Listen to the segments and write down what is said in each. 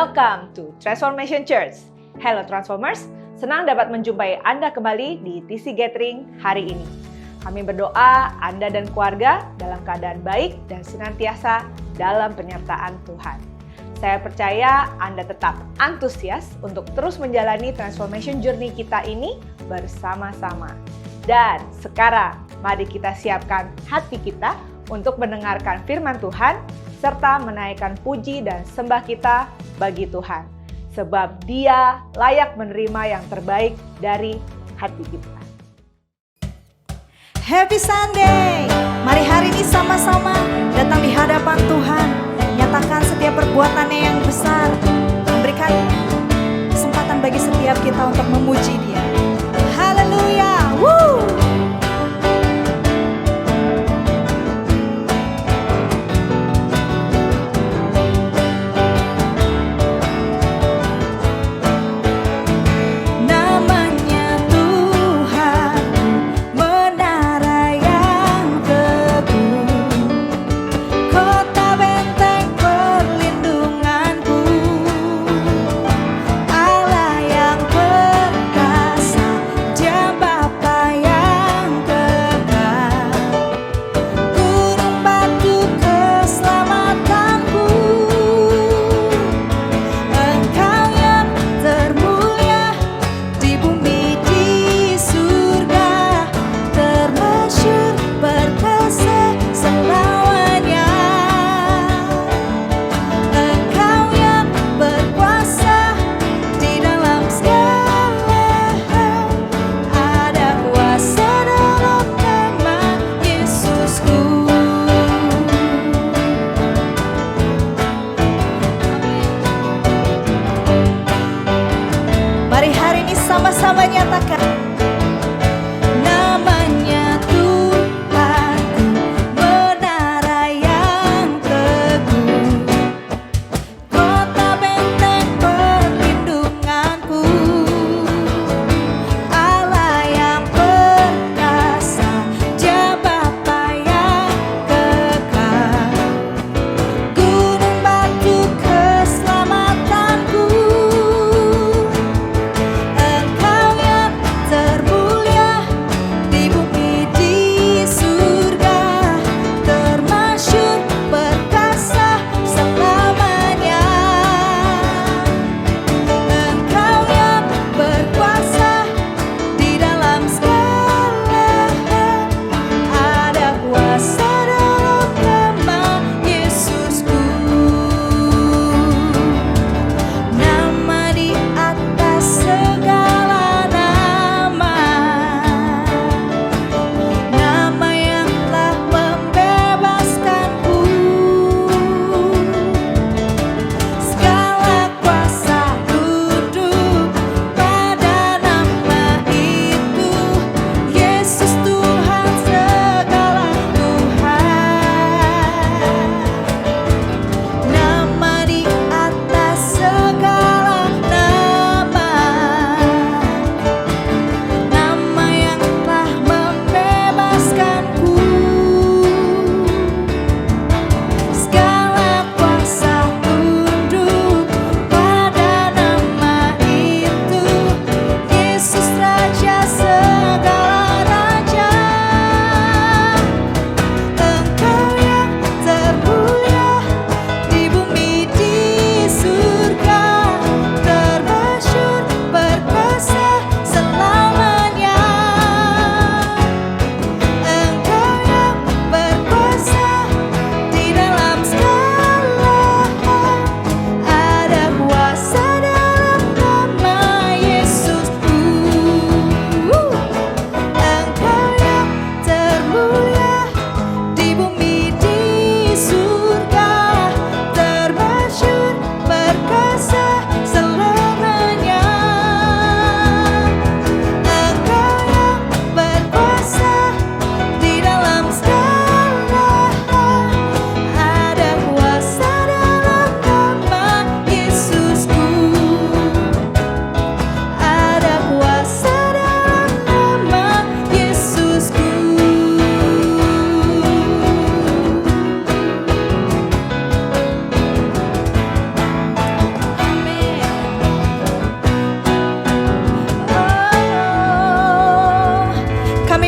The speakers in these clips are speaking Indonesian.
Welcome to Transformation Church. Hello Transformers, senang dapat menjumpai Anda kembali di TC Gathering hari ini. Kami berdoa Anda dan keluarga dalam keadaan baik dan senantiasa dalam penyertaan Tuhan. Saya percaya Anda tetap antusias untuk terus menjalani transformation journey kita ini bersama-sama. Dan sekarang, mari kita siapkan hati kita untuk mendengarkan firman Tuhan serta menaikkan puji dan sembah kita bagi Tuhan. Sebab Dia layak menerima yang terbaik dari hati kita. Happy Sunday! Mari hari ini sama-sama datang di hadapan Tuhan. Nyatakan setiap perbuatannya yang besar. Memberikan kesempatan bagi setiap kita untuk memuji Dia. Haleluya! Woo! Sama-sama nyatakan namanya Tuhanku, menara yang teguh, kota benteng perlindunganku, Allah yang perkasa, Dia Bapa yang kekal, gunung batu keselamatanku.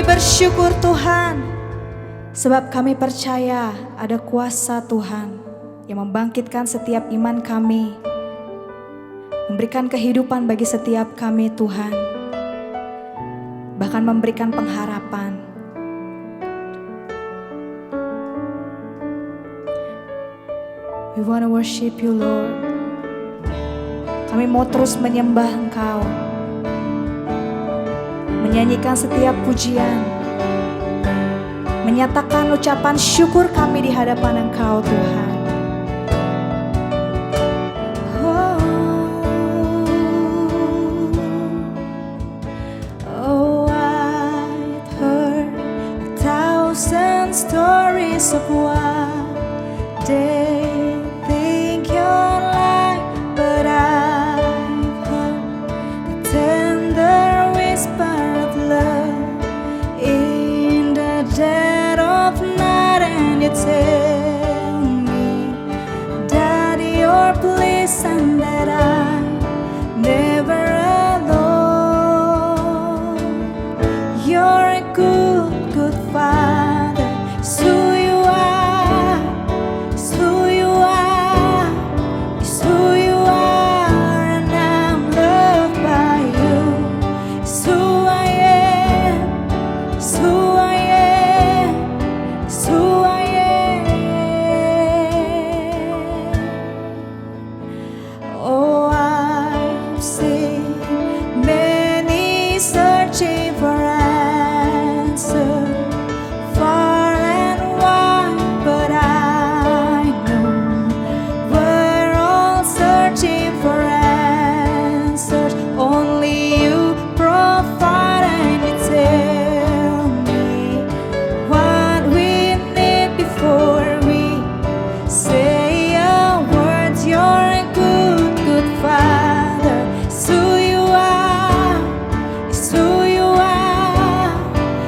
Kami bersyukur Tuhan, sebab kami percaya ada kuasa Tuhan yang membangkitkan setiap iman kami, memberikan kehidupan bagi setiap kami Tuhan, bahkan memberikan pengharapan. We want to worship you Lord. Kami mau terus menyembah Engkau, menyanyikan setiap pujian, menyatakan ucapan syukur kami di hadapan Engkau Tuhan. Oh, I've heard 1,000 stories of what they think you're like, but I've heard the tender whisper of love in the dead of night, and you tell me that you're pleased and that I'm never alone. You're a good, good Father. It's who you are. It's who you are. It's who you are, and I'm loved by you. It's who I am. It's who I am. It's who I am. Oh, I've seen many searching for answer far and wide, but I know we're all searching for answers. Only you provide, and you tell me what we need before we say a word. You're a good, good Father. It's who you are. It's who you are.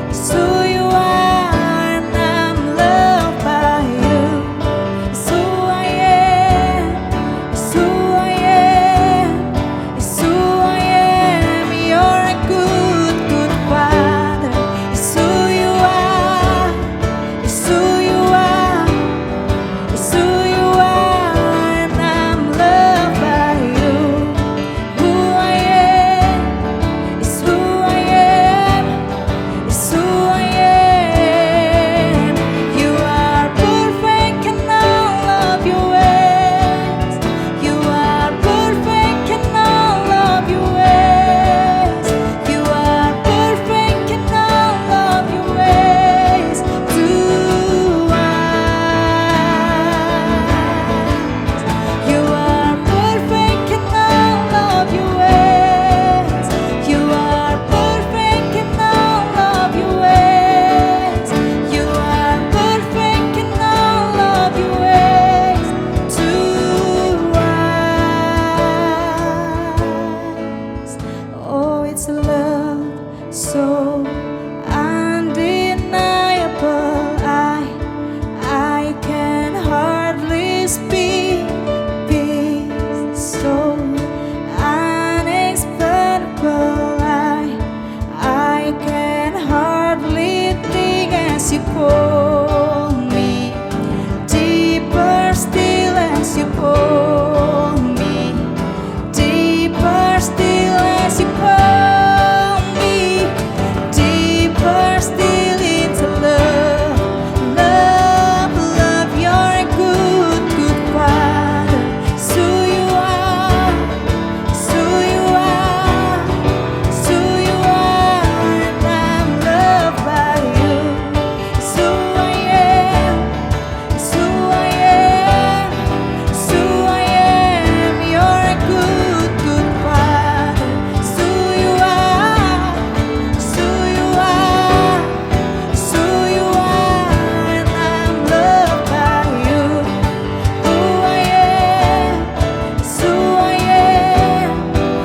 It's who you are, and I'm loved by you. It's who I am. It's who I am. It's who I am. You're a good, good Father. It's who you are. It's who you are. It's who you are, and I'm loved by you. Who I am. It's who I am. It's who I am. You are perfect in all of your ways. You are perfect in all of your ways. You are perfect in all of your ways to us. You are perfect in all of your ways. You are perfect in all of your ways. You are perfect in all of your ways to us. Oh, it's a love so undeniable. I can hardly speak. Peace so unexplainable. I can hardly think as you call me. Deeper still as you call me. Deeper still as you call me. Deeper still into love. Love, love, you're a good, good Father. It's who you are. It's who you are. It's who you are, and I'm loved by you. It's who I am. It's who I am. It's who I am. You're a good, good Father. It's who you are. It's who you are. It's who you are, and I'm loved by you. Who I am. It's who I am.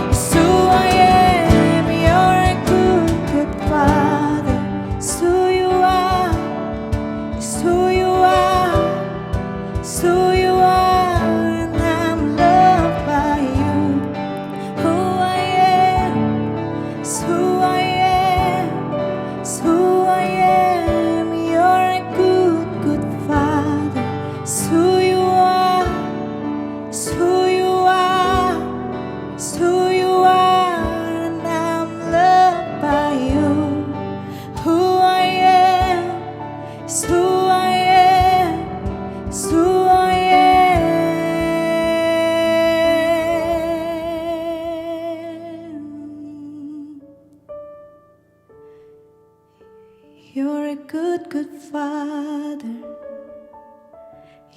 It's who I am. You're a good, good Father. It's who you are. It's who you are. It's who you are, and I'm loved by you. Who I am. It's who I am. It's who You're a good, good Father.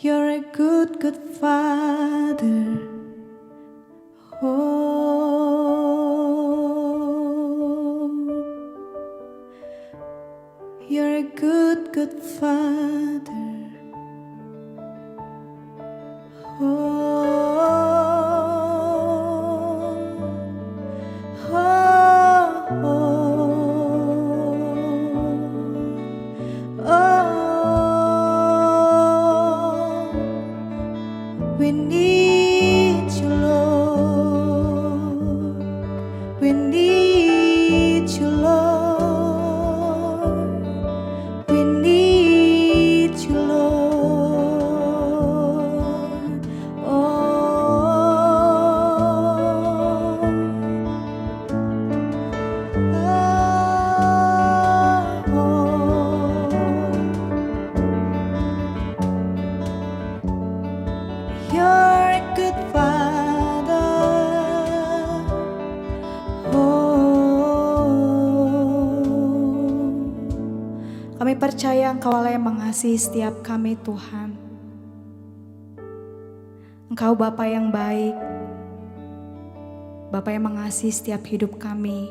You're a good, good Father. Oh, you're a good, good Father. We need you, Lord. We need you, Lord. We need you, Lord. You're a good Father. Kami percaya Engkau Allah yang mengasihi setiap kami, Tuhan. Engkau Bapa yang baik, Bapa yang mengasihi setiap hidup kami,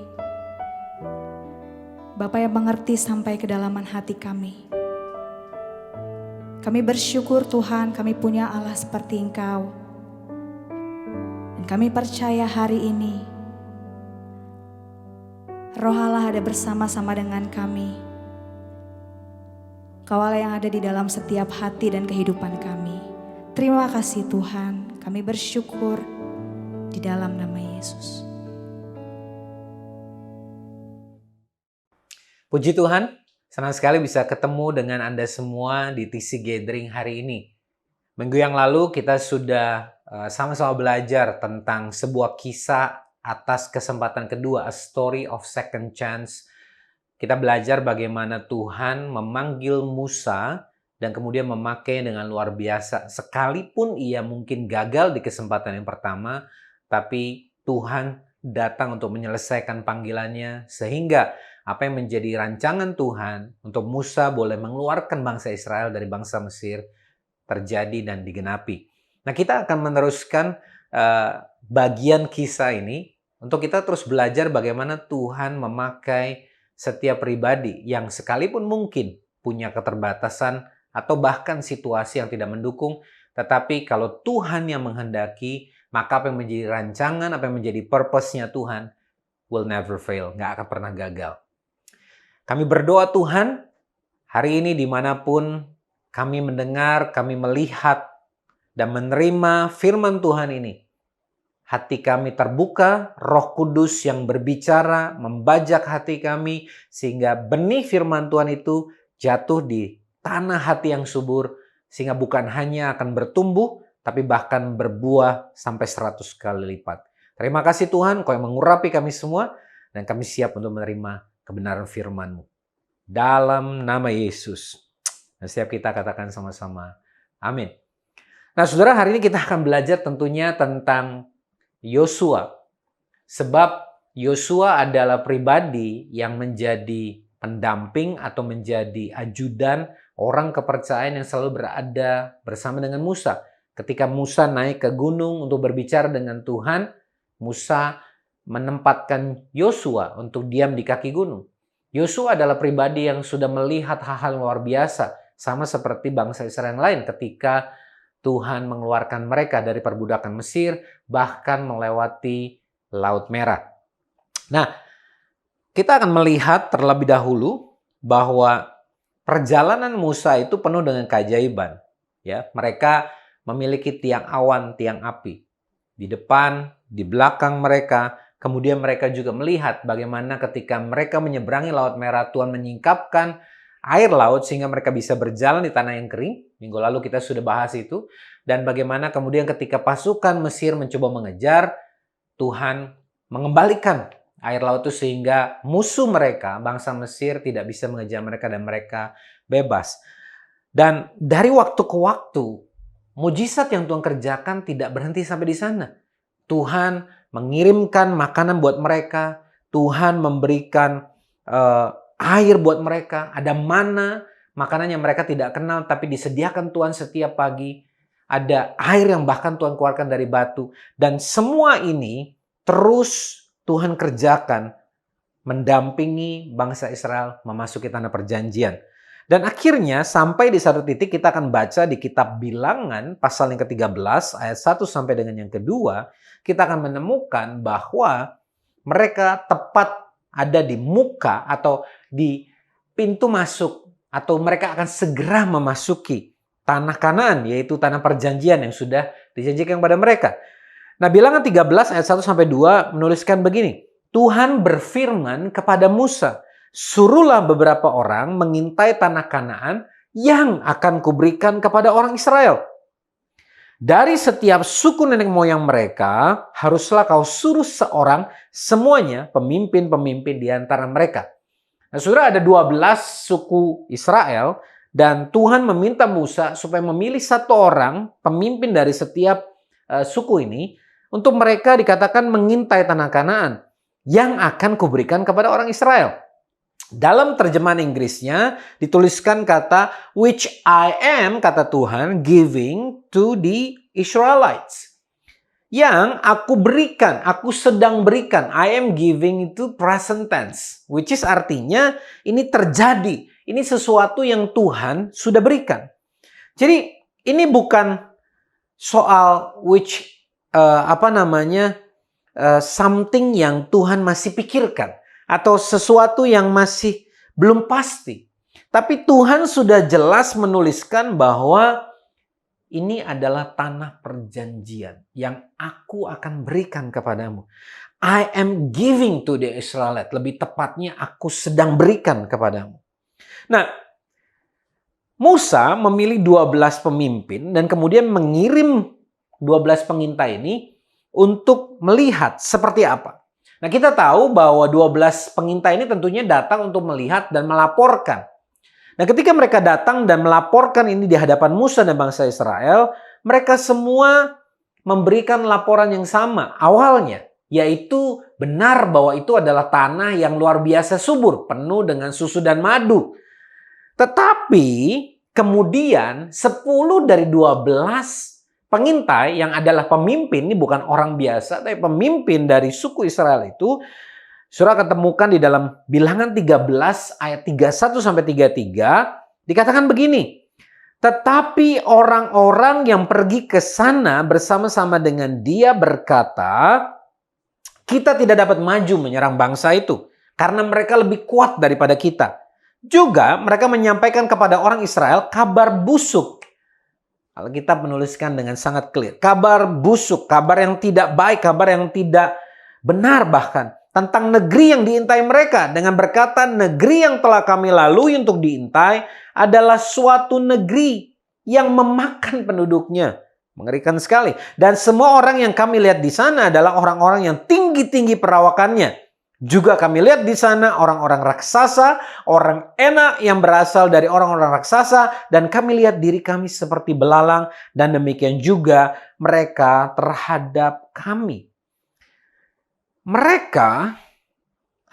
Bapa yang mengerti sampai kedalaman hati kami. Kami bersyukur Tuhan, kami punya Allah seperti Engkau. Dan kami percaya hari ini Roh Allah ada bersama-sama dengan kami. Kau Allah yang ada di dalam setiap hati dan kehidupan kami. Terima kasih Tuhan, kami bersyukur di dalam nama Yesus. Puji Tuhan, senang sekali bisa ketemu dengan Anda semua di TC Gathering hari ini. Minggu yang lalu kita sudah sama-sama belajar tentang sebuah kisah atas kesempatan kedua, a story of second chance. Kita belajar bagaimana Tuhan memanggil Musa dan kemudian memakai dengan luar biasa. Sekalipun ia mungkin gagal di kesempatan yang pertama, tapi Tuhan datang untuk menyelesaikan panggilannya sehingga apa yang menjadi rancangan Tuhan untuk Musa boleh mengeluarkan bangsa Israel dari bangsa Mesir terjadi dan digenapi. Nah, kita akan meneruskan bagian kisah ini untuk kita terus belajar bagaimana Tuhan memakai setiap pribadi yang sekalipun mungkin punya keterbatasan atau bahkan situasi yang tidak mendukung, tetapi kalau Tuhan yang menghendaki, maka apa yang menjadi rancangan, apa yang menjadi purpose-nya Tuhan will never fail, nggak akan pernah gagal. Kami berdoa Tuhan, hari ini dimanapun kami mendengar, kami melihat, dan menerima firman Tuhan ini, hati kami terbuka, Roh Kudus yang berbicara, membajak hati kami, sehingga benih firman Tuhan itu jatuh di tanah hati yang subur, sehingga bukan hanya akan bertumbuh, tapi bahkan berbuah sampai 100 kali lipat. Terima kasih Tuhan, Kau yang mengurapi kami semua, dan kami siap untuk menerima kebenaran firman-Mu. Dalam nama Yesus. Dan setiap kita katakan sama-sama, amin. Nah saudara, hari ini kita akan belajar tentunya tentang Yosua. Sebab Yosua adalah pribadi yang menjadi pendamping atau menjadi ajudan orang kepercayaan yang selalu berada bersama dengan Musa. Ketika Musa naik ke gunung untuk berbicara dengan Tuhan, Musa menempatkan Yosua untuk diam di kaki gunung. Yosua adalah pribadi yang sudah melihat hal-hal luar biasa, sama seperti bangsa Israel yang lain ketika Tuhan mengeluarkan mereka dari perbudakan Mesir, bahkan melewati Laut Merah. Nah, kita akan melihat terlebih dahulu bahwa perjalanan Musa itu penuh dengan keajaiban. Ya, mereka memiliki tiang awan, tiang api di depan, di belakang mereka. Kemudian mereka juga melihat bagaimana ketika mereka menyeberangi Laut Merah, Tuhan menyingkapkan air laut sehingga mereka bisa berjalan di tanah yang kering. Minggu lalu kita sudah bahas itu. Dan bagaimana kemudian ketika pasukan Mesir mencoba mengejar, Tuhan mengembalikan air laut itu sehingga musuh mereka, bangsa Mesir, tidak bisa mengejar mereka dan mereka bebas. Dan dari waktu ke waktu, mujizat yang Tuhan kerjakan tidak berhenti sampai di sana. Tuhan mengirimkan makanan buat mereka, Tuhan memberikan air buat mereka, ada mana, makanan yang mereka tidak kenal tapi disediakan Tuhan setiap pagi. Ada air yang bahkan Tuhan keluarkan dari batu. Dan semua ini terus Tuhan kerjakan mendampingi bangsa Israel memasuki tanah perjanjian. Dan akhirnya sampai di satu titik kita akan baca di kitab Bilangan pasal yang ke-13 ayat 1 sampai dengan yang kedua, kita akan menemukan bahwa mereka tepat ada di muka atau di pintu masuk atau mereka akan segera memasuki tanah Kanaan, yaitu tanah perjanjian yang sudah dijanjikan kepada mereka. Nah, Bilangan 13 ayat 1 sampai 2 menuliskan begini. Tuhan berfirman kepada Musa, suruhlah beberapa orang mengintai tanah Kanaan yang akan kuberikan kepada orang Israel. Dari setiap suku nenek moyang mereka, haruslah kau suruh seorang semuanya pemimpin-pemimpin di antara mereka. Nah, saudara, ada 12 suku Israel dan Tuhan meminta Musa supaya memilih satu orang pemimpin dari setiap suku ini untuk mereka dikatakan mengintai tanah Kanaan yang akan kuberikan kepada orang Israel. Dalam terjemahan Inggrisnya dituliskan kata which I am, kata Tuhan, giving to the Israelites. Yang aku berikan, aku sedang berikan. I am giving itu present tense, which is artinya ini terjadi. Ini sesuatu yang Tuhan sudah berikan. Jadi ini bukan soal which something yang Tuhan masih pikirkan atau sesuatu yang masih belum pasti. Tapi Tuhan sudah jelas menuliskan bahwa ini adalah tanah perjanjian yang aku akan berikan kepadamu. I am giving to the Israelites. Lebih tepatnya aku sedang berikan kepadamu. Nah, Musa memilih 12 pemimpin dan kemudian mengirim 12 pengintai ini untuk melihat seperti apa. Nah, kita tahu bahwa 12 pengintai ini tentunya datang untuk melihat dan melaporkan. Nah, ketika mereka datang dan melaporkan ini di hadapan Musa dan bangsa Israel, mereka semua memberikan laporan yang sama awalnya, yaitu benar bahwa itu adalah tanah yang luar biasa subur, penuh dengan susu dan madu. Tetapi kemudian 10 dari 12 pengintai yang adalah pemimpin, ini bukan orang biasa, tapi pemimpin dari suku Israel itu, Saudara ketemukan di dalam Bilangan 13 ayat 31 sampai 33, dikatakan begini. Tetapi orang-orang yang pergi ke sana bersama-sama dengan dia berkata, kita tidak dapat maju menyerang bangsa itu karena mereka lebih kuat daripada kita. Juga mereka menyampaikan kepada orang Israel kabar busuk. Alkitab menuliskan dengan sangat clear. Kabar busuk, kabar yang tidak baik, kabar yang tidak benar bahkan. Tentang negeri yang diintai mereka. Dengan berkata, negeri yang telah kami lalui untuk diintai adalah suatu negeri yang memakan penduduknya. Mengerikan sekali. Dan semua orang yang kami lihat di sana adalah orang-orang yang tinggi-tinggi perawakannya. Juga kami lihat di sana orang-orang raksasa, orang enak yang berasal dari orang-orang raksasa. Dan kami lihat diri kami seperti belalang. Dan demikian juga mereka terhadap kami. Mereka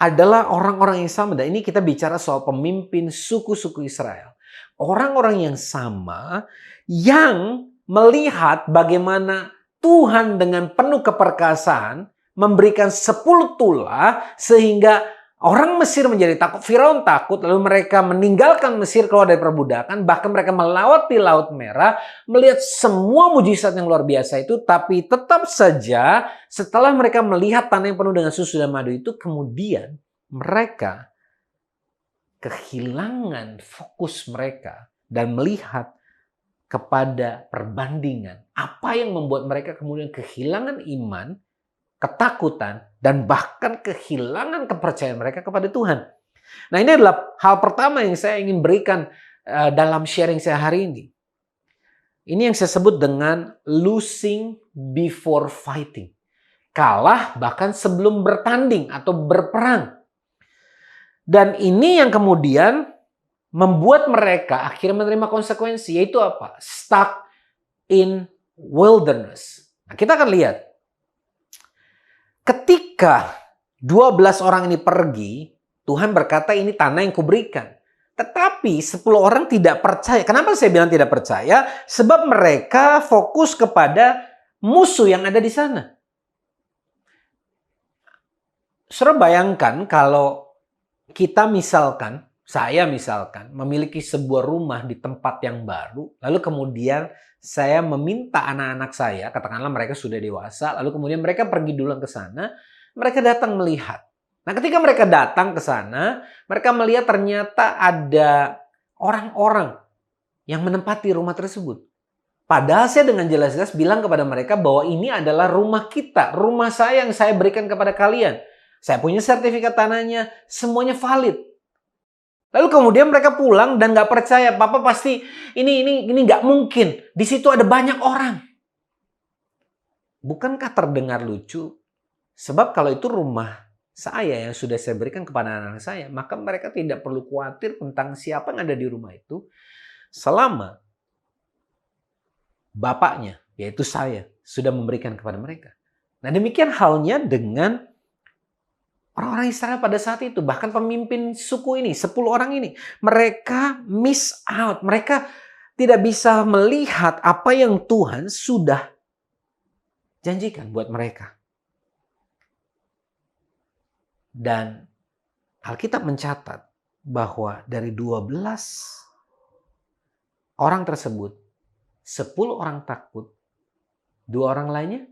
adalah orang-orang yang sama. Dan ini kita bicara soal pemimpin suku-suku Israel. Orang-orang yang sama yang melihat bagaimana Tuhan dengan penuh keperkasaan memberikan 10 tulah sehingga orang Mesir menjadi takut. Firaun takut, lalu mereka meninggalkan Mesir keluar dari perbudakan. Bahkan mereka melewati Laut Merah, melihat semua mujizat yang luar biasa itu. Tapi tetap saja setelah mereka melihat tanah yang penuh dengan susu dan madu itu, kemudian mereka kehilangan fokus mereka dan melihat kepada perbandingan. Apa yang membuat mereka kemudian kehilangan iman, ketakutan, dan bahkan kehilangan kepercayaan mereka kepada Tuhan. Nah, ini adalah hal pertama yang saya ingin berikan dalam sharing saya hari ini. Ini yang saya sebut dengan losing before fighting. Kalah bahkan sebelum bertanding atau berperang. Dan ini yang kemudian membuat mereka akhirnya menerima konsekuensi, yaitu apa? Stuck in wilderness. Nah, kita akan lihat. Ketika 12 orang ini pergi, Tuhan berkata ini tanah yang kuberikan. Tetapi 10 orang tidak percaya. Kenapa saya bilang tidak percaya? Sebab mereka fokus kepada musuh yang ada di sana. Saudara bayangkan kalau kita misalkan, saya misalkan memiliki sebuah rumah di tempat yang baru, lalu kemudian saya meminta anak-anak saya, katakanlah mereka sudah dewasa, lalu kemudian mereka pergi duluan ke sana, mereka datang melihat. Nah, ketika mereka datang ke sana, mereka melihat ternyata ada orang-orang yang menempati rumah tersebut. Padahal saya dengan jelas-jelas bilang kepada mereka bahwa ini adalah rumah kita, rumah saya yang saya berikan kepada kalian. Saya punya sertifikat tanahnya, semuanya valid. Lalu kemudian mereka pulang dan nggak percaya, Papa pasti ini nggak mungkin. Di situ ada banyak orang. Bukankah terdengar lucu? Sebab kalau itu rumah saya yang sudah saya berikan kepada anak-anak saya, maka mereka tidak perlu khawatir tentang siapa yang ada di rumah itu selama bapaknya, yaitu saya, sudah memberikan kepada mereka. Nah, demikian halnya dengan orang-orang Israel pada saat itu. Bahkan pemimpin suku ini, 10 orang ini, mereka miss out. Mereka tidak bisa melihat apa yang Tuhan sudah janjikan buat mereka. Dan Alkitab mencatat bahwa dari 12 orang tersebut, 10 orang takut, 2 orang lainnya,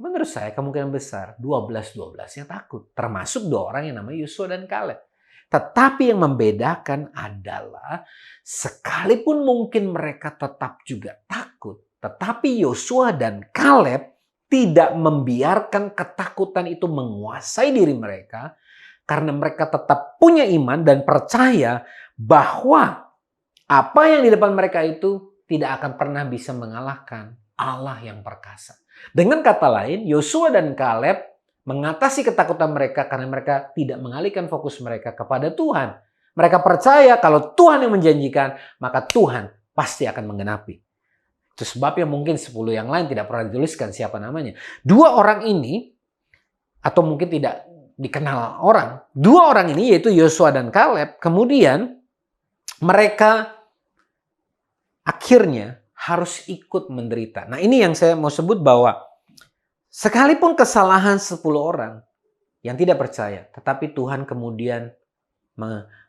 menurut saya kemungkinan besar 12-12 yang takut. Termasuk 2 orang yang namanya Yosua dan Kaleb. Tetapi yang membedakan adalah sekalipun mungkin mereka tetap juga takut, tetapi Yosua dan Kaleb tidak membiarkan ketakutan itu menguasai diri mereka karena mereka tetap punya iman dan percaya bahwa apa yang di depan mereka itu tidak akan pernah bisa mengalahkan Allah yang perkasa. Dengan kata lain, Yosua dan Kaleb mengatasi ketakutan mereka karena mereka tidak mengalihkan fokus mereka kepada Tuhan. Mereka percaya kalau Tuhan yang menjanjikan, maka Tuhan pasti akan menggenapi. Itu sebabnya mungkin 10 yang lain tidak pernah dituliskan siapa namanya. 2 orang ini, atau mungkin tidak dikenal orang. 2 orang ini yaitu Yosua dan Kaleb, kemudian mereka akhirnya harus ikut menderita. Nah, ini yang saya mau sebut bahwa sekalipun kesalahan 10 orang yang tidak percaya, tetapi Tuhan kemudian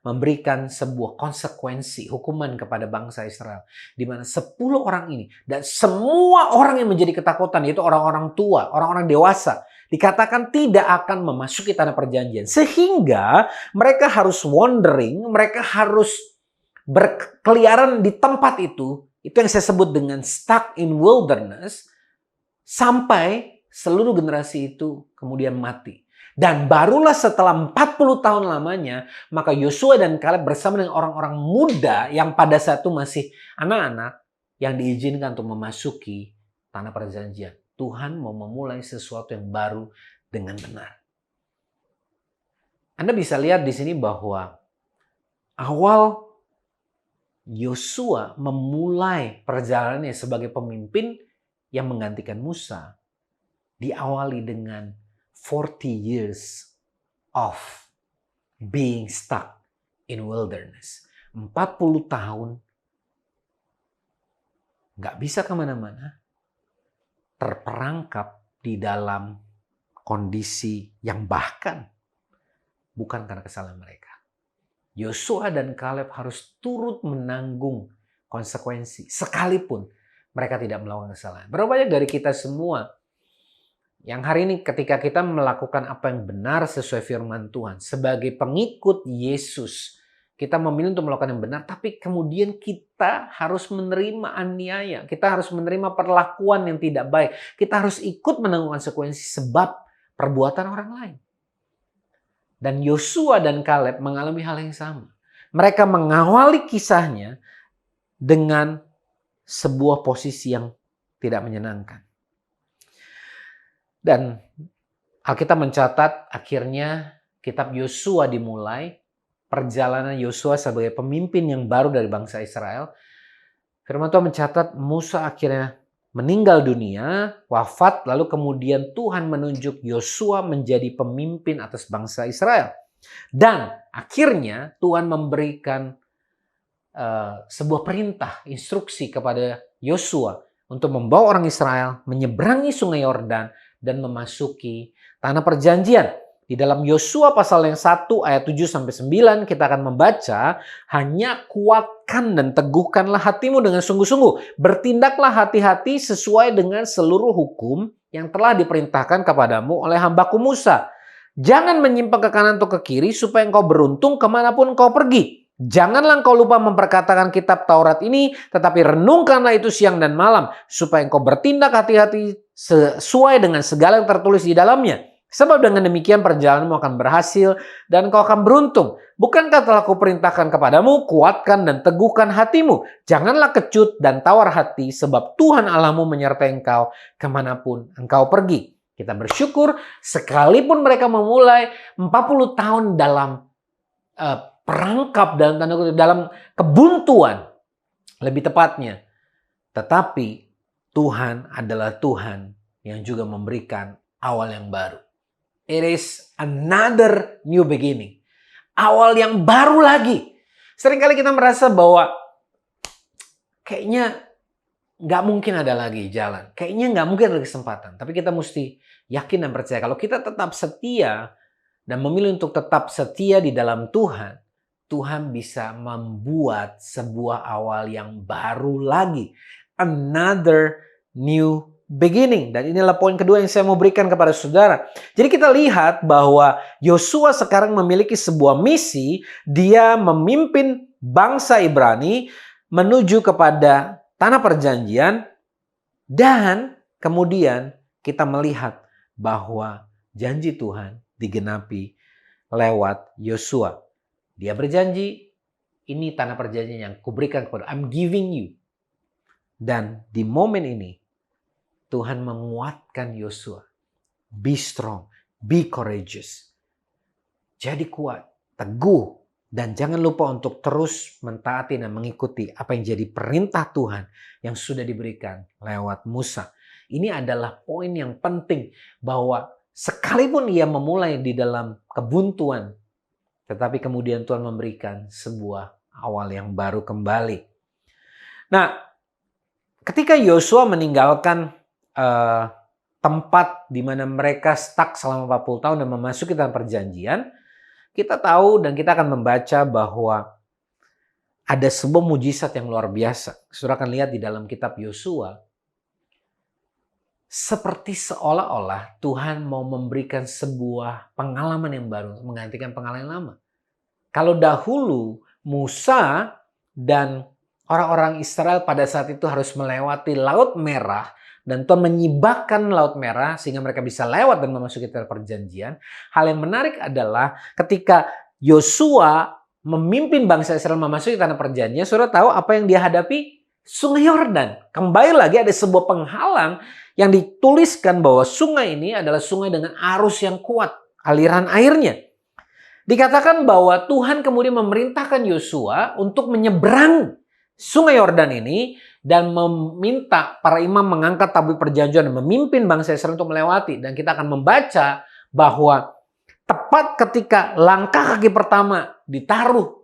memberikan sebuah konsekuensi hukuman kepada bangsa Israel. Di mana 10 orang ini dan semua orang yang menjadi ketakutan, yaitu orang-orang tua, orang-orang dewasa, dikatakan tidak akan memasuki tanah perjanjian. Sehingga mereka harus wandering, mereka harus berkeliaran di tempat itu yang saya sebut dengan stuck in wilderness, sampai seluruh generasi itu kemudian mati. Dan barulah setelah 40 tahun lamanya, maka Yosua dan Kaleb bersama dengan orang-orang muda yang pada saat itu masih anak-anak, yang diizinkan untuk memasuki tanah perjanjian. Tuhan mau memulai sesuatu yang baru dengan benar. Anda bisa lihat di sini bahwa awal Yosua memulai perjalanannya sebagai pemimpin yang menggantikan Musa diawali dengan 40 years of being stuck in wilderness. 40 tahun nggak bisa kemana-mana, terperangkap di dalam kondisi yang bahkan bukan karena kesalahan mereka. Yosua dan Kaleb harus turut menanggung konsekuensi sekalipun mereka tidak melakukan kesalahan. Berapa banyak dari kita semua yang hari ini ketika kita melakukan apa yang benar sesuai firman Tuhan, sebagai pengikut Yesus, kita memilih untuk melakukan yang benar, tapi kemudian kita harus menerima aniaya, kita harus menerima perlakuan yang tidak baik, kita harus ikut menanggung konsekuensi sebab perbuatan orang lain. Dan Yosua dan Kaleb mengalami hal yang sama. Mereka mengawali kisahnya dengan sebuah posisi yang tidak menyenangkan. Dan Alkitab mencatat akhirnya kitab Yosua dimulai. Perjalanan Yosua sebagai pemimpin yang baru dari bangsa Israel. Firman Tuhan mencatat Musa akhirnya meninggal dunia, wafat, lalu kemudian Tuhan menunjuk Yosua menjadi pemimpin atas bangsa Israel. Dan akhirnya Tuhan memberikan sebuah perintah, instruksi kepada Yosua untuk membawa orang Israel menyeberangi sungai Yordan dan memasuki tanah perjanjian. Di dalam Yosua pasal yang 1 ayat 7-9 kita akan membaca, hanya kuatkan dan teguhkanlah hatimu dengan sungguh-sungguh. Bertindaklah hati-hati sesuai dengan seluruh hukum yang telah diperintahkan kepadamu oleh hambaku Musa. Jangan menyimpang ke kanan atau ke kiri supaya engkau beruntung kemanapun engkau pergi. Janganlah engkau lupa memperkatakan kitab Taurat ini, tetapi renungkanlah itu siang dan malam, supaya engkau bertindak hati-hati sesuai dengan segala yang tertulis di dalamnya. Sebab dengan demikian perjalananmu akan berhasil dan engkau akan beruntung. Bukankah telah kuperintahkan kepadamu, kuatkan dan teguhkan hatimu. Janganlah kecut dan tawar hati, sebab Tuhan Allahmu menyertai engkau kemanapun engkau pergi. Kita bersyukur sekalipun mereka memulai 40 tahun dalam perangkap dalam tanda kutip, dalam kebuntuan lebih tepatnya. Tetapi Tuhan adalah Tuhan yang juga memberikan awal yang baru. It is another new beginning. Awal yang baru lagi. Seringkali kita merasa bahwa kayaknya nggak mungkin ada lagi jalan. Kayaknya nggak mungkin ada kesempatan. Tapi kita mesti yakin dan percaya kalau kita tetap setia dan memilih untuk tetap setia di dalam Tuhan, Tuhan bisa membuat sebuah awal yang baru lagi. Another new beginning. Dan inilah poin kedua yang saya mau berikan kepada saudara. Jadi kita lihat bahwa Yosua sekarang memiliki sebuah misi. Dia memimpin bangsa Ibrani menuju kepada tanah perjanjian. Dan kemudian kita melihat bahwa janji Tuhan digenapi lewat Yosua. Dia berjanji, ini tanah perjanjian yang kuberikan kepada, I'm giving you. Dan di momen ini, Tuhan menguatkan Yosua. Be strong, be courageous. Jadi kuat, teguh, dan jangan lupa untuk terus mentaati dan mengikuti apa yang jadi perintah Tuhan yang sudah diberikan lewat Musa. Ini adalah poin yang penting bahwa sekalipun ia memulai di dalam kebuntuan, tetapi kemudian Tuhan memberikan sebuah awal yang baru kembali. Nah, ketika Yosua meninggalkan tempat di mana mereka stuck selama 40 tahun dan memasuki tanah perjanjian, kita tahu dan kita akan membaca bahwa ada sebuah mujizat yang luar biasa. Saudara akan lihat di dalam kitab Yosua, seperti seolah-olah Tuhan mau memberikan sebuah pengalaman yang baru menggantikan pengalaman yang lama. Kalau dahulu Musa dan orang-orang Israel pada saat itu harus melewati Laut Merah, dan Tuhan menyibakkan Laut Merah sehingga mereka bisa lewat dan memasuki tanah perjanjian. Hal yang menarik adalah ketika Yosua memimpin bangsa Israel memasuki tanah perjanjian, saudara tahu apa yang dia hadapi? Sungai Yordan. Kembali lagi ada sebuah penghalang yang dituliskan bahwa sungai ini adalah sungai dengan arus yang kuat, aliran airnya. Dikatakan bahwa Tuhan kemudian memerintahkan Yosua untuk menyeberang sungai Yordan ini dan meminta para imam mengangkat tabut perjanjian dan memimpin bangsa Israel untuk melewati. Dan kita akan membaca bahwa tepat ketika langkah kaki pertama ditaruh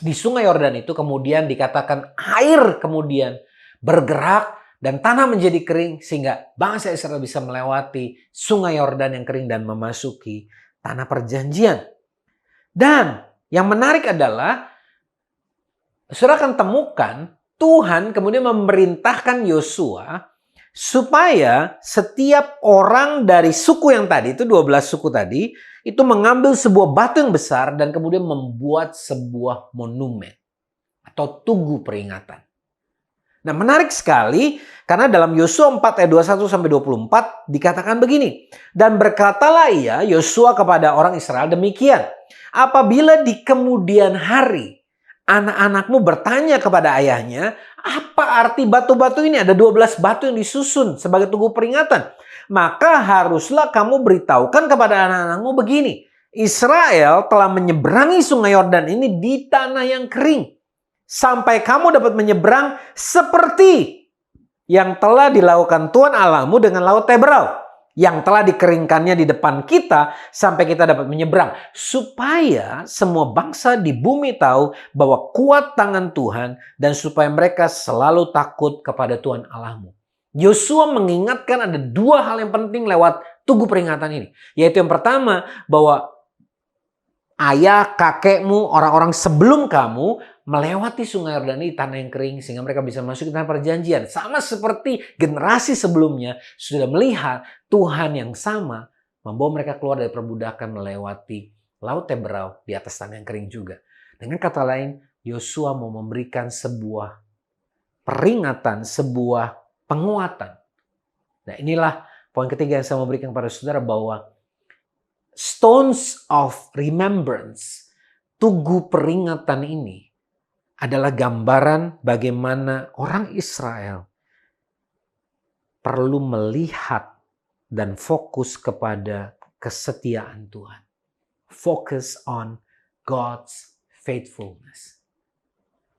di sungai Yordan itu, kemudian dikatakan air kemudian bergerak dan tanah menjadi kering sehingga bangsa Israel bisa melewati sungai Yordan yang kering dan memasuki tanah perjanjian. Dan yang menarik adalah saudara akan temukan Tuhan kemudian memerintahkan Yosua supaya setiap orang dari suku yang tadi, itu 12 suku tadi, itu mengambil sebuah batu yang besar dan kemudian membuat sebuah monumen atau tugu peringatan. Nah, menarik sekali karena dalam Yosua 4 ayat 21-24 dikatakan begini. Dan berkatalah ia, Yosua, kepada orang Israel demikian. Apabila di kemudian hari anak-anakmu bertanya kepada ayahnya, apa arti batu-batu ini? Ada 12 batu yang disusun sebagai tugu peringatan. Maka haruslah kamu beritahukan kepada anak-anakmu begini. Israel telah menyeberangi sungai Yordan ini di tanah yang kering. Sampai kamu dapat menyeberang seperti yang telah dilakukan Tuhan Allahmu dengan laut Teberau, yang telah dikeringkannya di depan kita sampai kita dapat menyeberang, supaya semua bangsa di bumi tahu bahwa kuat tangan Tuhan dan supaya mereka selalu takut kepada Tuhan Allahmu. Yosua mengingatkan ada dua hal yang penting lewat tugu peringatan ini, yaitu yang pertama bahwa ayah, kakekmu, orang-orang sebelum kamu melewati sungai Yordan di tanah yang kering sehingga mereka bisa masuk ke tanah perjanjian. Sama seperti generasi sebelumnya sudah melihat Tuhan yang sama membawa mereka keluar dari perbudakan melewati laut Teberau di atas tanah yang kering juga. Dengan kata lain, Yosua mau memberikan sebuah peringatan, sebuah penguatan. Nah, inilah poin ketiga yang saya mau berikan kepada saudara, bahwa Stones of Remembrance, tugu peringatan ini adalah gambaran bagaimana orang Israel perlu melihat dan fokus kepada kesetiaan Tuhan. Focus on God's faithfulness.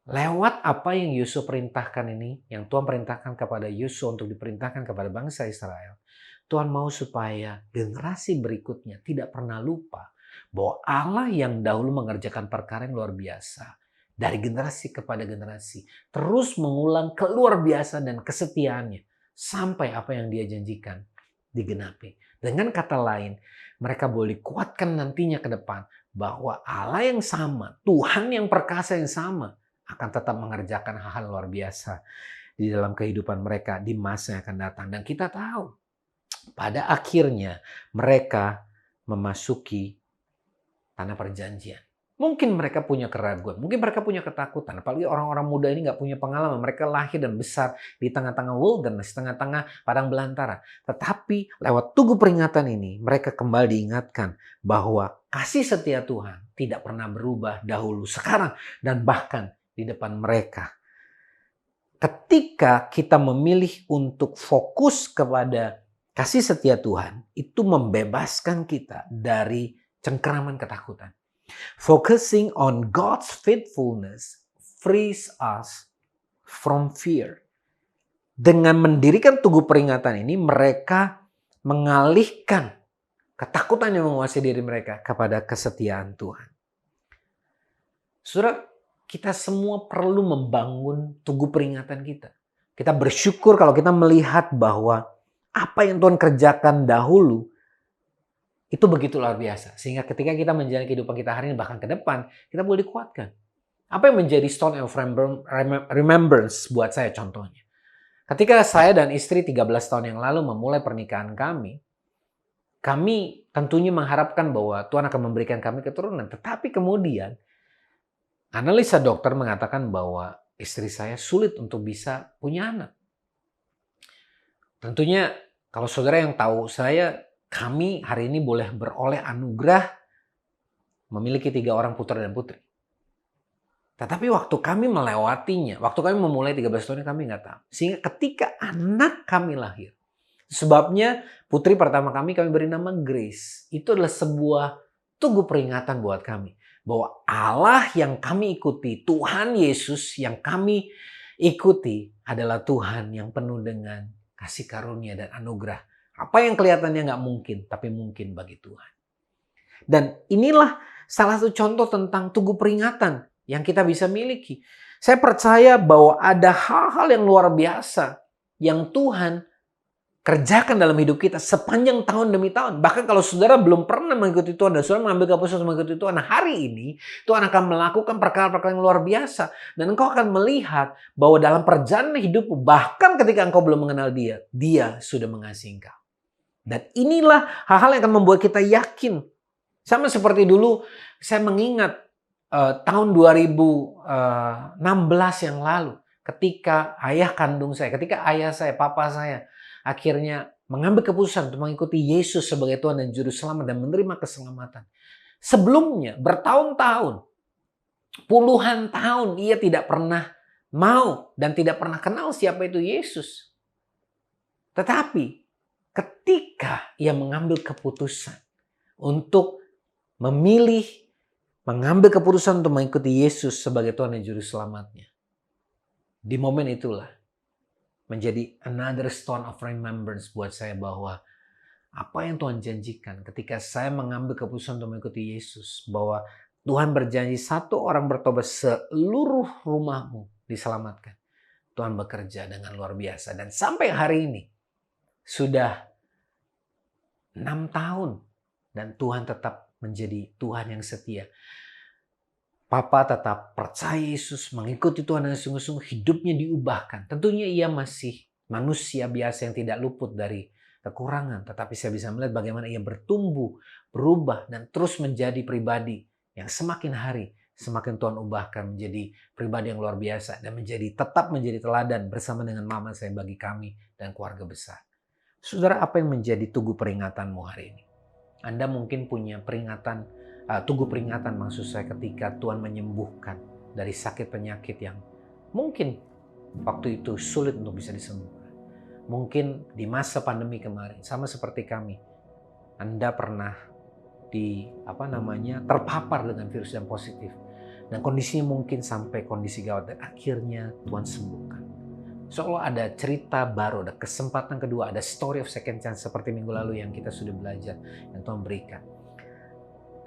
Lewat apa yang Yosua perintahkan ini, yang Tuhan perintahkan kepada Yosua untuk diperintahkan kepada bangsa Israel, Tuhan mau supaya generasi berikutnya tidak pernah lupa bahwa Allah yang dahulu mengerjakan perkara yang luar biasa dari generasi kepada generasi terus mengulang keluar biasa dan kesetiaannya sampai apa yang dia janjikan digenapi. Dengan kata lain, mereka boleh kuatkan nantinya ke depan bahwa Allah yang sama, Tuhan yang perkasa yang sama akan tetap mengerjakan hal-hal luar biasa di dalam kehidupan mereka di masa yang akan datang. Dan kita tahu pada akhirnya mereka memasuki tanah perjanjian. Mungkin mereka punya keraguan, mungkin mereka punya ketakutan. Apalagi orang-orang muda ini nggak punya pengalaman. Mereka lahir dan besar di tengah-tengah wilderness, tengah-tengah padang belantara. Tetapi lewat tugu peringatan ini, mereka kembali diingatkan bahwa kasih setia Tuhan tidak pernah berubah dahulu, sekarang, dan bahkan di depan mereka. Ketika kita memilih untuk fokus kepada kasih setia Tuhan, itu membebaskan kita dari cengkeraman ketakutan. Focusing on God's faithfulness frees us from fear. Dengan mendirikan tugu peringatan ini, mereka mengalihkan ketakutan yang menguasai diri mereka kepada kesetiaan Tuhan. Saudara, kita semua perlu membangun tugu peringatan kita. Kita bersyukur kalau kita melihat bahwa apa yang Tuhan kerjakan dahulu itu begitu luar biasa. Sehingga ketika kita menjalani kehidupan kita hari ini, bahkan ke depan, kita boleh dikuatkan. Apa yang menjadi stone of remembrance buat saya contohnya? Ketika saya dan istri 13 tahun yang lalu memulai pernikahan kami tentunya mengharapkan bahwa Tuhan akan memberikan kami keturunan. Tetapi kemudian analisa dokter mengatakan bahwa istri saya sulit untuk bisa punya anak. Tentunya kalau saudara yang tahu kami hari ini boleh beroleh anugerah memiliki 3 orang putra dan putri. Tetapi waktu kami melewatinya, waktu kami memulai 13 tahun kami nggak tahu. Sehingga ketika anak kami lahir, sebabnya putri pertama kami beri nama Grace. Itu adalah sebuah tugu peringatan buat kami. Bahwa Allah yang kami ikuti, Tuhan Yesus yang kami ikuti adalah Tuhan yang penuh dengan kasih karunia dan anugerah. Apa yang kelihatannya nggak mungkin, tapi mungkin bagi Tuhan. Dan inilah salah satu contoh tentang tugu peringatan yang kita bisa miliki. Saya percaya bahwa ada hal-hal yang luar biasa yang Tuhan kerjakan dalam hidup kita sepanjang tahun demi tahun. Bahkan kalau saudara belum pernah mengikuti Tuhan dan saudara mengambil keputusan mengikuti Tuhan, nah hari ini Tuhan akan melakukan perkara-perkara yang luar biasa. Dan engkau akan melihat bahwa dalam perjalanan hidupmu, bahkan ketika engkau belum mengenal Dia, Dia sudah mengasihi engkau. Dan inilah hal-hal yang akan membuat kita yakin. Sama seperti dulu saya mengingat tahun 2016 yang lalu, ketika ayah kandung saya, ketika ayah saya, papa saya akhirnya mengambil keputusan untuk mengikuti Yesus sebagai Tuhan dan Juru Selamat dan menerima keselamatan. Sebelumnya bertahun-tahun, puluhan tahun ia tidak pernah mau dan tidak pernah kenal siapa itu Yesus. Tetapi ketika ia mengambil keputusan untuk mengambil keputusan untuk mengikuti Yesus sebagai Tuhan dan Juru Selamatnya, di momen itulah menjadi another stone of remembrance buat saya bahwa apa yang Tuhan janjikan ketika saya mengambil keputusan untuk mengikuti Yesus, bahwa Tuhan berjanji satu orang bertobat seluruh rumahmu diselamatkan. Tuhan bekerja dengan luar biasa dan sampai hari ini sudah 6 tahun dan Tuhan tetap menjadi Tuhan yang setia. Papa tetap percaya Yesus, mengikuti Tuhan dengan sungguh-sungguh, hidupnya diubahkan. Tentunya ia masih manusia biasa yang tidak luput dari kekurangan, tetapi saya bisa melihat bagaimana ia bertumbuh, berubah, dan terus menjadi pribadi yang semakin hari semakin Tuhan ubahkan menjadi pribadi yang luar biasa dan tetap menjadi teladan bersama dengan mama saya bagi kami dan keluarga besar. Saudara, apa yang menjadi tugu peringatanmu hari ini? Anda mungkin punya tugu peringatan maksud saya ketika Tuhan menyembuhkan dari sakit penyakit yang mungkin waktu itu sulit untuk bisa disembuhkan. Mungkin di masa pandemi kemarin, sama seperti kami, Anda pernah terpapar dengan virus yang positif. Dan kondisinya mungkin sampai kondisi gawat dan akhirnya Tuhan sembuhkan. Seolah ada cerita baru, ada kesempatan kedua, ada story of second chance seperti minggu lalu yang kita sudah belajar, yang Tuhan berikan.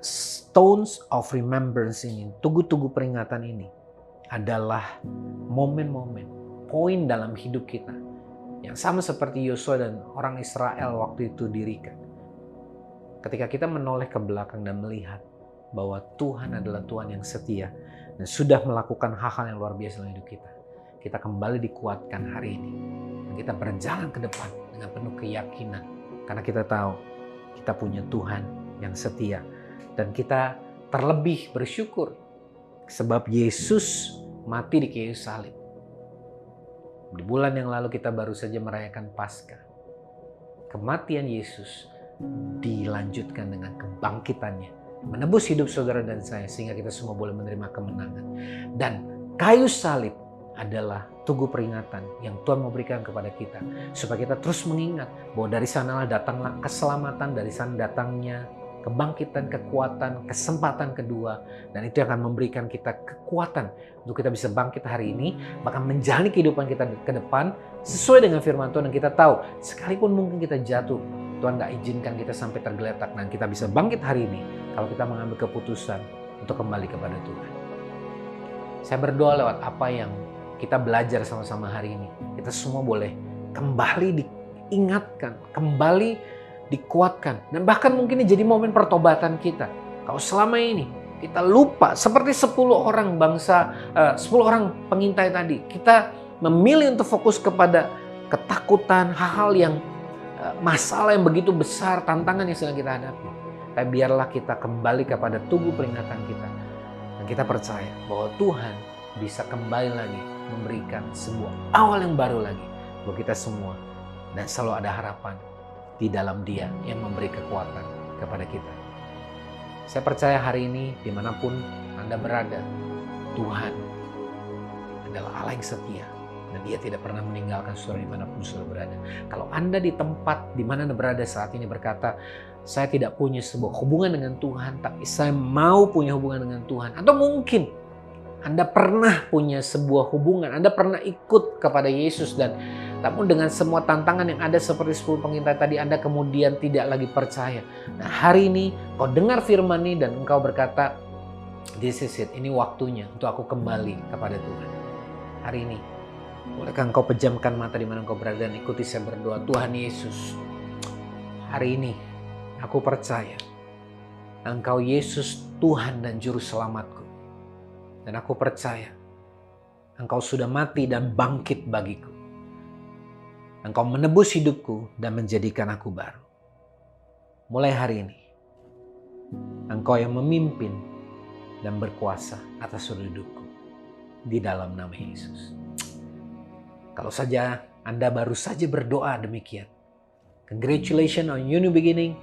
Stones of remembrance ini, tugu-tugu peringatan ini adalah momen-momen, poin dalam hidup kita yang sama seperti Yosua dan orang Israel waktu itu dirikan. Ketika kita menoleh ke belakang dan melihat bahwa Tuhan adalah Tuhan yang setia dan sudah melakukan hal-hal yang luar biasa dalam hidup kita, kita kembali dikuatkan hari ini. Dan kita berjalan ke depan dengan penuh keyakinan karena kita tahu kita punya Tuhan yang setia. Dan kita terlebih bersyukur sebab Yesus mati di kayu salib. Di bulan yang lalu kita baru saja merayakan Paskah. Kematian Yesus dilanjutkan dengan kebangkitannya, menebus hidup saudara dan saya sehingga kita semua boleh menerima kemenangan. Dan kayu salib adalah tugu peringatan yang Tuhan mau berikan kepada kita supaya kita terus mengingat bahwa dari sanalah datanglah keselamatan, dari sana datangnya kebangkitan, kekuatan, kesempatan kedua, dan itu akan memberikan kita kekuatan untuk kita bisa bangkit hari ini, bahkan menjalani kehidupan kita ke depan sesuai dengan firman Tuhan. Dan kita tahu sekalipun mungkin kita jatuh, Tuhan gak izinkan kita sampai tergeletak, dan kita bisa bangkit hari ini kalau kita mengambil keputusan untuk kembali kepada Tuhan. Saya berdoa lewat apa yang kita belajar sama-sama hari ini, kita semua boleh kembali diingatkan, kembali dikuatkan, dan bahkan mungkin ini jadi momen pertobatan kita. Kalau selama ini kita lupa seperti 10 orang pengintai tadi, kita memilih untuk fokus kepada ketakutan, hal-hal yang masalah yang begitu besar, tantangan yang sedang kita hadapi. Tapi biarlah kita kembali kepada tugu peringatan kita, dan kita percaya bahwa Tuhan bisa kembali lagi memberikan sebuah awal yang baru lagi buat kita semua, dan selalu ada harapan di dalam Dia yang memberi kekuatan kepada kita. Saya percaya hari ini dimanapun Anda berada, Tuhan adalah Allah yang setia dan Dia tidak pernah meninggalkan saudara dimanapun saudara berada. Kalau Anda di tempat di mana Anda berada saat ini berkata, saya tidak punya sebuah hubungan dengan Tuhan, tapi saya mau punya hubungan dengan Tuhan. Atau mungkin Anda pernah punya sebuah hubungan, Anda pernah ikut kepada Yesus, dan namun dengan semua tantangan yang ada seperti 10 pengintai tadi, Anda kemudian tidak lagi percaya. Nah, hari ini kau dengar firman ini dan engkau berkata, this is it, ini waktunya untuk aku kembali kepada Tuhan. Hari ini, bolehkah engkau pejamkan mata di mana engkau berada dan ikuti saya berdoa. Tuhan Yesus, hari ini aku percaya Engkau Yesus Tuhan dan Juru Selamatku. Dan aku percaya Engkau sudah mati dan bangkit bagiku. Engkau menebus hidupku dan menjadikan aku baru. Mulai hari ini, Engkau yang memimpin dan berkuasa atas seluruh hidupku. Di dalam nama Yesus. Kalau saja Anda baru saja berdoa demikian, congratulations on your new beginning.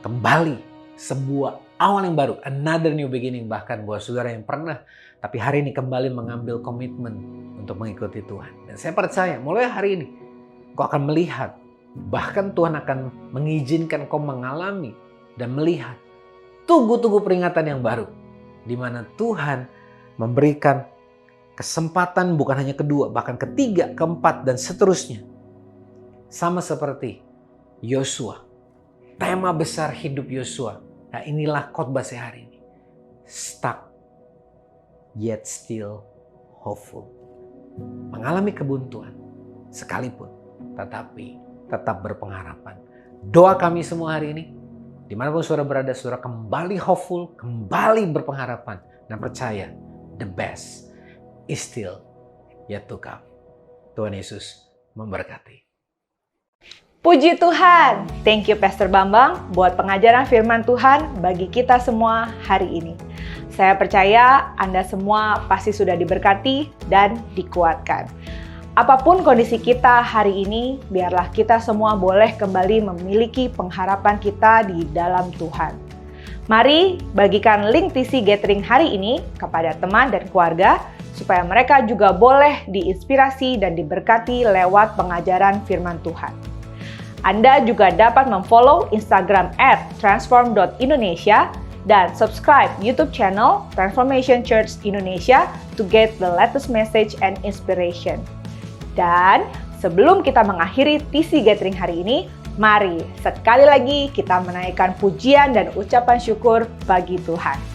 Kembali sebuah awal yang baru, another new beginning. Bahkan buat saudara yang pernah, tapi hari ini kembali mengambil komitmen untuk mengikuti Tuhan. Dan saya percaya mulai hari ini, kau akan melihat, bahkan Tuhan akan mengizinkan kau mengalami dan melihat tugu-tugu peringatan yang baru, di mana Tuhan memberikan kesempatan bukan hanya kedua, bahkan ketiga, keempat, dan seterusnya. Sama seperti Yosua. Tema besar hidup Yosua. Nah, inilah khotbah saya hari ini. Stuck, yet still hopeful. Mengalami kebuntuan sekalipun, tetapi tetap berpengharapan. Doa kami semua hari ini, dimanapun saudara berada, saudara kembali hopeful, kembali berpengharapan, dan percaya the best is still yet to come. Tuhan Yesus memberkati. Puji Tuhan, thank you Pastor Bambang buat pengajaran firman Tuhan bagi kita semua hari ini. Saya percaya Anda semua pasti sudah diberkati dan dikuatkan. Apapun kondisi kita hari ini, biarlah kita semua boleh kembali memiliki pengharapan kita di dalam Tuhan. Mari bagikan link TC Gathering hari ini kepada teman dan keluarga, supaya mereka juga boleh diinspirasi dan diberkati lewat pengajaran firman Tuhan. Anda juga dapat memfollow Instagram @transform.indonesia dan subscribe YouTube channel Transformation Church Indonesia to get the latest message and inspiration. Dan sebelum kita mengakhiri TC Gathering hari ini, mari sekali lagi kita menaikkan pujian dan ucapan syukur bagi Tuhan.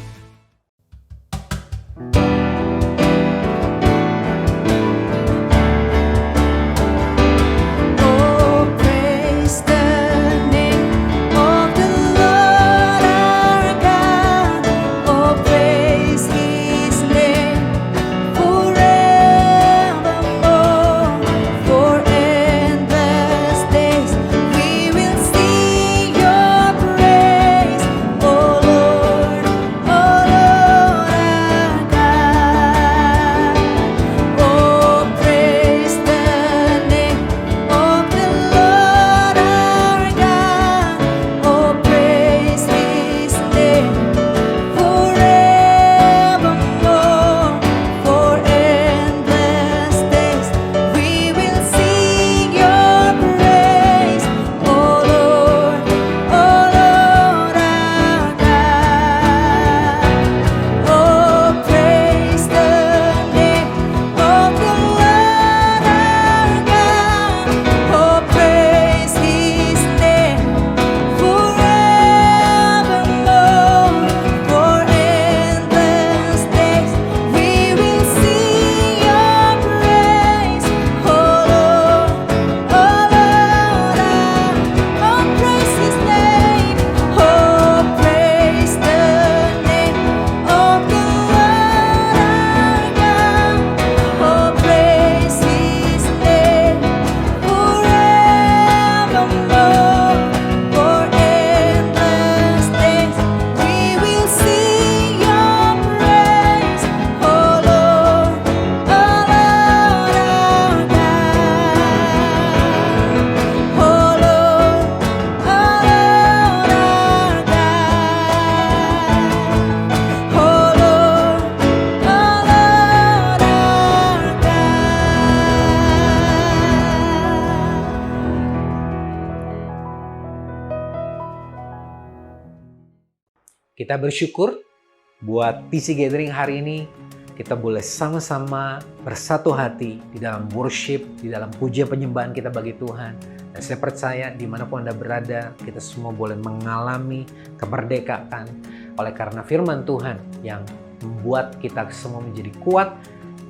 Kita bersyukur buat TC Gathering hari ini kita boleh sama-sama bersatu hati di dalam worship, di dalam puja penyembahan kita bagi Tuhan. Dan saya percaya dimanapun Anda berada, kita semua boleh mengalami kemerdekaan oleh karena firman Tuhan yang membuat kita semua menjadi kuat,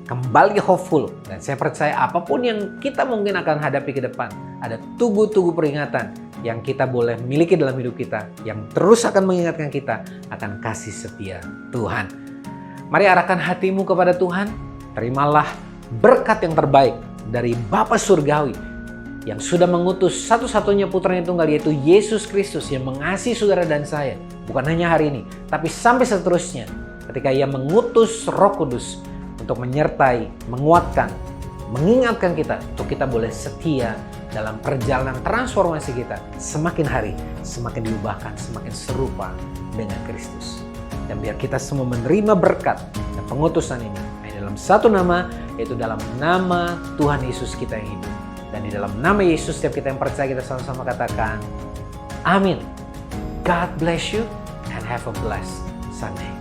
kembali hopeful. Dan saya percaya apapun yang kita mungkin akan hadapi ke depan, ada tugu-tugu peringatan yang kita boleh miliki dalam hidup kita, yang terus akan mengingatkan kita akan kasih setia Tuhan. Mari arahkan hatimu kepada Tuhan, terimalah berkat yang terbaik dari Bapa Surgawi yang sudah mengutus satu-satunya putranya tunggal, yaitu Yesus Kristus yang mengasihi saudara dan saya, bukan hanya hari ini, tapi sampai seterusnya ketika Ia mengutus Roh Kudus untuk menyertai, menguatkan, mengingatkan kita untuk kita boleh setia dalam perjalanan transformasi kita. Semakin hari, semakin diubahkan, semakin serupa dengan Kristus. Dan biar kita semua menerima berkat dan pengutusan ini dalam satu nama, yaitu dalam nama Tuhan Yesus kita yang hidup. Dan di dalam nama Yesus, setiap kita yang percaya, kita sama-sama katakan, Amin. God bless you and have a blessed Sunday.